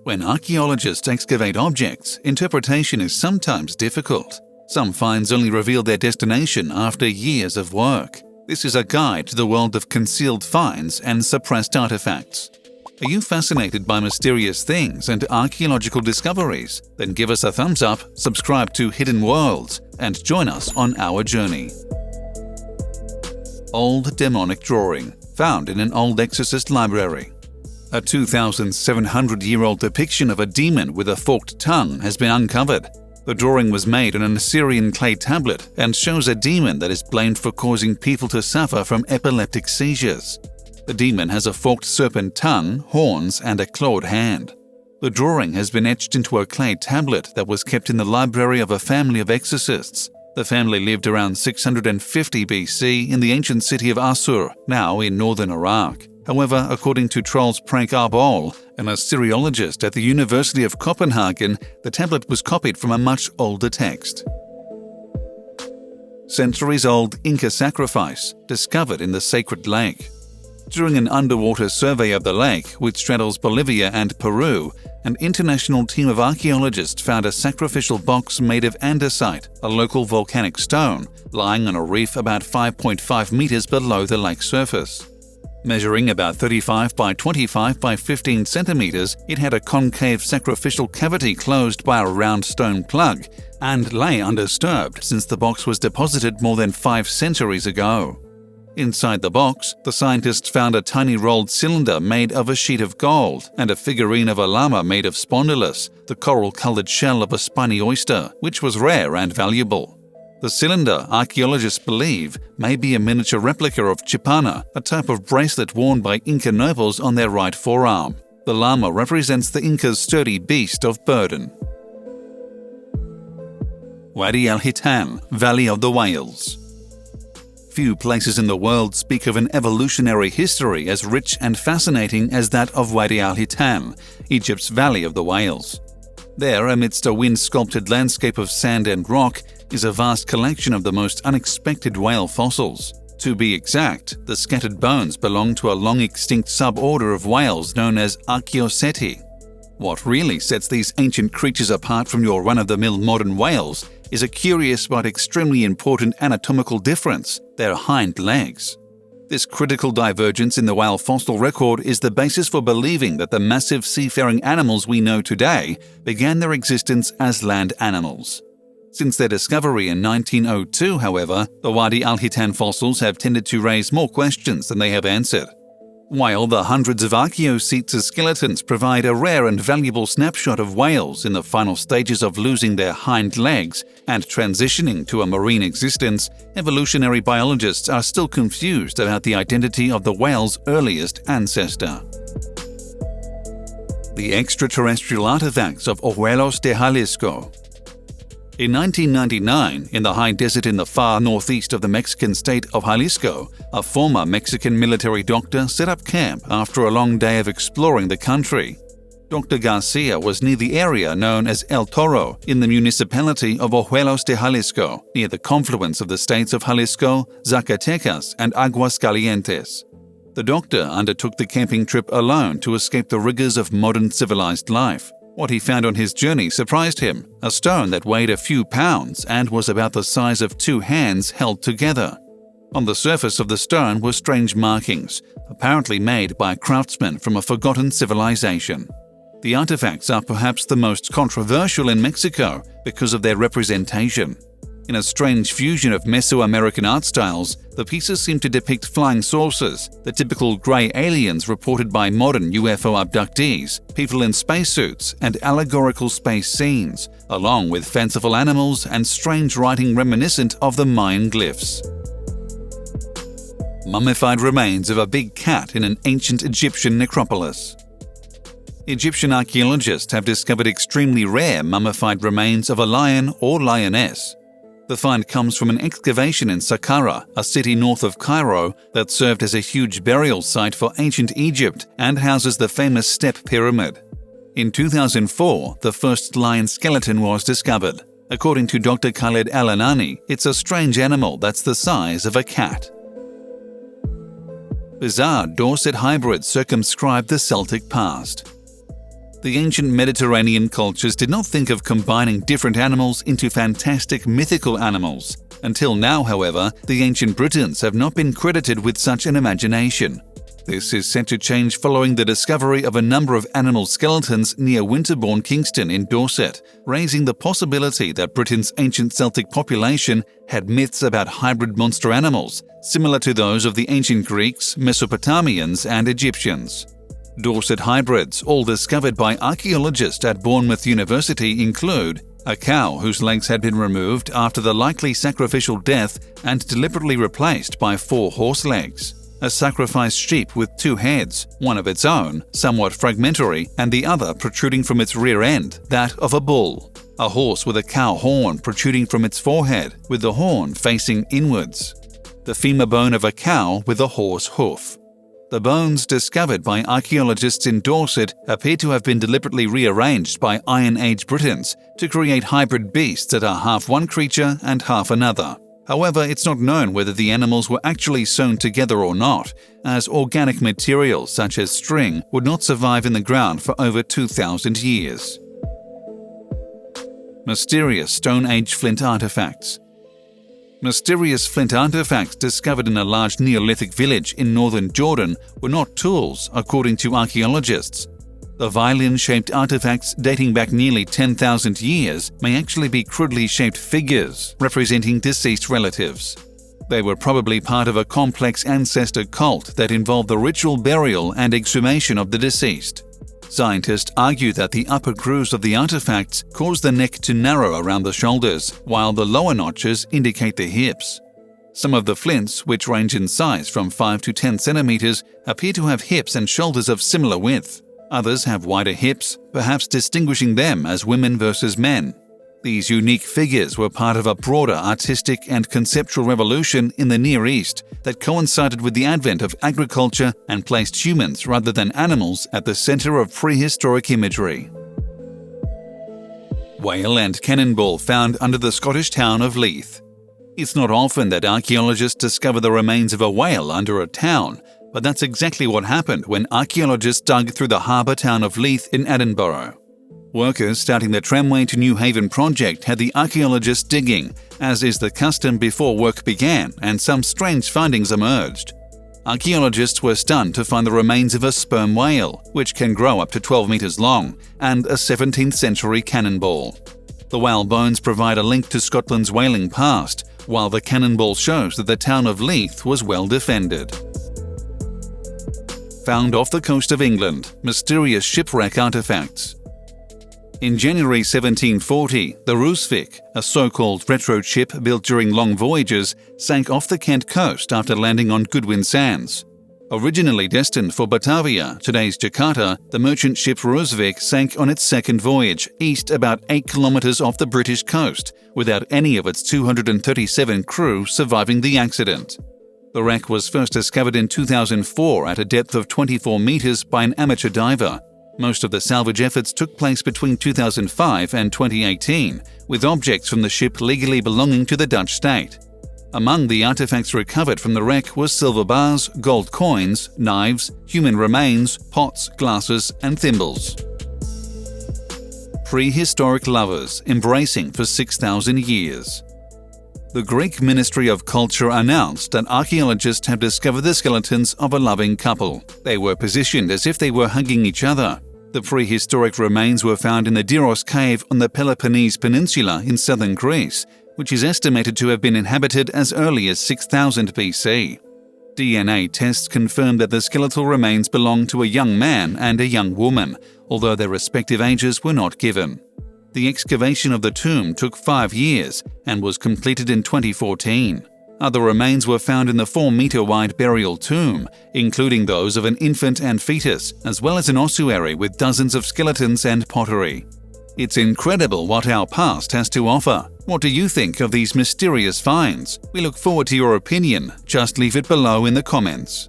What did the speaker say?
When archaeologists excavate objects, interpretation is sometimes difficult. Some finds only reveal their destination after years of work. This is a guide to the world of concealed finds and suppressed artifacts. Are you fascinated by mysterious things and archaeological discoveries? Then give us a thumbs up, subscribe to Hidden Worlds, and join us on our journey. Old demonic drawing, found in an old exorcist library. A 2,700-year-old depiction of a demon with a forked tongue has been uncovered. The drawing was made on an Assyrian clay tablet and shows a demon that is blamed for causing people to suffer from epileptic seizures. The demon has a forked serpent tongue, horns, and a clawed hand. The drawing has been etched into a clay tablet that was kept in the library of a family of exorcists. The family lived around 650 BC in the ancient city of Assur, now in northern Iraq. However, according to Troels Prank-Arbol, an Assyriologist at the University of Copenhagen, the tablet was copied from a much older text. Centuries-old Inca sacrifice discovered in the sacred lake. During an underwater survey of the lake, which straddles Bolivia and Peru, an international team of archaeologists found a sacrificial box made of andesite, a local volcanic stone, lying on a reef about 5.5 meters below the lake surface. Measuring about 35 by 25 by 15 centimeters, it had a concave sacrificial cavity closed by a round stone plug and lay undisturbed since the box was deposited more than 5 centuries ago. Inside the box, the scientists found a tiny rolled cylinder made of a sheet of gold and a figurine of a llama made of spondylus, the coral-colored shell of a spiny oyster, which was rare and valuable. The cylinder, archaeologists believe, may be a miniature replica of chipana, a type of bracelet worn by Inca nobles on their right forearm. The llama represents the Inca's sturdy beast of burden. Wadi al-Hitan, Valley of the Whales. Few places in the world speak of an evolutionary history as rich and fascinating as that of Wadi al-Hitan, Egypt's Valley of the Whales. There, amidst a wind-sculpted landscape of sand and rock, is a vast collection of the most unexpected whale fossils. To be exact, the scattered bones belong to a long-extinct suborder of whales known as Archaeoceti. What really sets these ancient creatures apart from your run-of-the-mill modern whales is a curious but extremely important anatomical difference: their hind legs. This critical divergence in the whale fossil record is the basis for believing that the massive seafaring animals we know today began their existence as land animals. Since their discovery in 1902, however, the Wadi al-Hitan fossils have tended to raise more questions than they have answered. While the hundreds of Archaeoceti skeletons provide a rare and valuable snapshot of whales in the final stages of losing their hind legs and transitioning to a marine existence, evolutionary biologists are still confused about the identity of the whale's earliest ancestor. The extraterrestrial artifacts of Ojuelos de Jalisco. In 1999, in the high desert in the far northeast of the Mexican state of Jalisco, a former Mexican military doctor set up camp after a long day of exploring the country. Dr. Garcia was near the area known as El Toro in the municipality of Ojuelos de Jalisco, near the confluence of the states of Jalisco, Zacatecas, and Aguascalientes. The doctor undertook the camping trip alone to escape the rigors of modern civilized life. What he found on his journey surprised him: a stone that weighed a few pounds and was about the size of 2 hands held together. On the surface of the stone were strange markings, apparently made by craftsmen from a forgotten civilization. The artifacts are perhaps the most controversial in Mexico because of their representation. In a strange fusion of Mesoamerican art styles, the pieces seem to depict flying saucers, the typical grey aliens reported by modern UFO abductees, people in spacesuits, and allegorical space scenes, along with fanciful animals and strange writing reminiscent of the Mayan glyphs. Mummified remains of a big cat in an ancient Egyptian necropolis. Egyptian archaeologists have discovered extremely rare mummified remains of a lion or lioness. The find comes from an excavation in Saqqara, a city north of Cairo that served as a huge burial site for ancient Egypt and houses the famous Step Pyramid. In 2004, the first lion skeleton was discovered. According to Dr. Khaled Al-Anani, it's a strange animal that's the size of a cat. Bizarre Dorset Hybrids circumscribe the Celtic past. The ancient Mediterranean cultures did not think of combining different animals into fantastic mythical animals. Until now, however, the ancient Britons have not been credited with such an imagination. This is set to change following the discovery of a number of animal skeletons near Winterbourne Kingston in Dorset, raising the possibility that Britain's ancient Celtic population had myths about hybrid monster animals, similar to those of the ancient Greeks, Mesopotamians, and Egyptians. Dorset Hybrids, all discovered by archaeologists at Bournemouth University, include a cow whose legs had been removed after the likely sacrificial death and deliberately replaced by 4 horse legs, a sacrificed sheep with 2 heads, one of its own, somewhat fragmentary, and the other protruding from its rear end, that of a bull, a horse with a cow horn protruding from its forehead, with the horn facing inwards, the femur bone of a cow with a horse hoof. The bones discovered by archaeologists in Dorset appear to have been deliberately rearranged by Iron Age Britons to create hybrid beasts that are half one creature and half another. However, it's not known whether the animals were actually sewn together or not, as organic materials such as string would not survive in the ground for over 2,000 years. Mysterious Stone Age Flint artifacts. Mysterious flint artifacts discovered in a large Neolithic village in northern Jordan were not tools, according to archaeologists. The violin-shaped artifacts dating back nearly 10,000 years may actually be crudely shaped figures representing deceased relatives. They were probably part of a complex ancestor cult that involved the ritual burial and exhumation of the deceased. Scientists argue that the upper grooves of the artifacts cause the neck to narrow around the shoulders, while the lower notches indicate the hips. Some of the flints, which range in size from 5 to 10 centimeters, appear to have hips and shoulders of similar width. Others have wider hips, perhaps distinguishing them as women versus men. These unique figures were part of a broader artistic and conceptual revolution in the Near East that coincided with the advent of agriculture and placed humans rather than animals at the center of prehistoric imagery. Whale and cannonball found under the Scottish town of Leith. It's not often that archaeologists discover the remains of a whale under a town, but that's exactly what happened when archaeologists dug through the harbour town of Leith in Edinburgh. Workers starting the Tramway to New Haven project had the archaeologists digging, as is the custom before work began, and some strange findings emerged. Archaeologists were stunned to find the remains of a sperm whale, which can grow up to 12 meters long, and a 17th century cannonball. The whale bones provide a link to Scotland's whaling past, while the cannonball shows that the town of Leith was well defended. Found off the coast of England, mysterious shipwreck artefacts. In January 1740, the Roosevik, a so-called retro ship built during long voyages, sank off the Kent coast after landing on Goodwin Sands. Originally destined for Batavia, today's Jakarta, the merchant ship Roosevik sank on its second voyage, east about 8 kilometers off the British coast, without any of its 237 crew surviving the accident. The wreck was first discovered in 2004 at a depth of 24 meters by an amateur diver. Most of the salvage efforts took place between 2005 and 2018, with objects from the ship legally belonging to the Dutch state. Among the artifacts recovered from the wreck were silver bars, gold coins, knives, human remains, pots, glasses, and thimbles. Prehistoric Lovers, embracing for 6,000 years. The Greek Ministry of Culture announced that archaeologists have discovered the skeletons of a loving couple. They were positioned as if they were hugging each other. The prehistoric remains were found in the Diros cave on the Peloponnese Peninsula in southern Greece, which is estimated to have been inhabited as early as 6000 BC. DNA tests confirmed that the skeletal remains belonged to a young man and a young woman, although their respective ages were not given. The excavation of the tomb took 5 years and was completed in 2014. Other remains were found in the 4-meter-wide burial tomb, including those of an infant and fetus, as well as an ossuary with dozens of skeletons and pottery. It's incredible what our past has to offer. What do you think of these mysterious finds? We look forward to your opinion. Just leave it below in the comments.